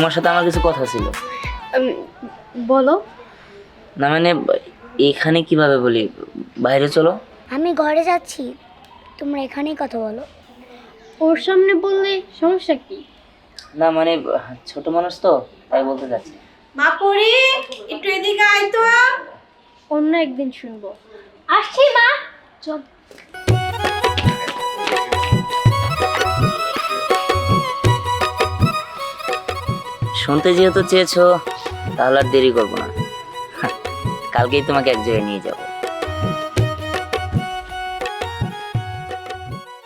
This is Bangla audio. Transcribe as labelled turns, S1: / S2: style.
S1: তোমার সাথে আমার কিছু কথা ছিল।
S2: বলো।
S1: না মানে এখানে কিভাবে বলি, বাইরে চলো।
S3: আমি ঘরে যাচ্ছি, তোমরা এখানেই কথা বলো।
S2: ওর সামনে বললে সমস্যা কি?
S1: না মানে ছোট মানুষ তো, তাই বলতে চাচ্ছি।
S4: মা পড়ি একটু এদিকে আয় তো।
S2: অন্য একদিন শুনবো। আসছি মা। চল।
S1: শুনতে যেহেতু চেয়েছো, তাহলে আর দেরি করবো না। কালকেই তোমাকে এক জায়গায় নিয়ে যাবো।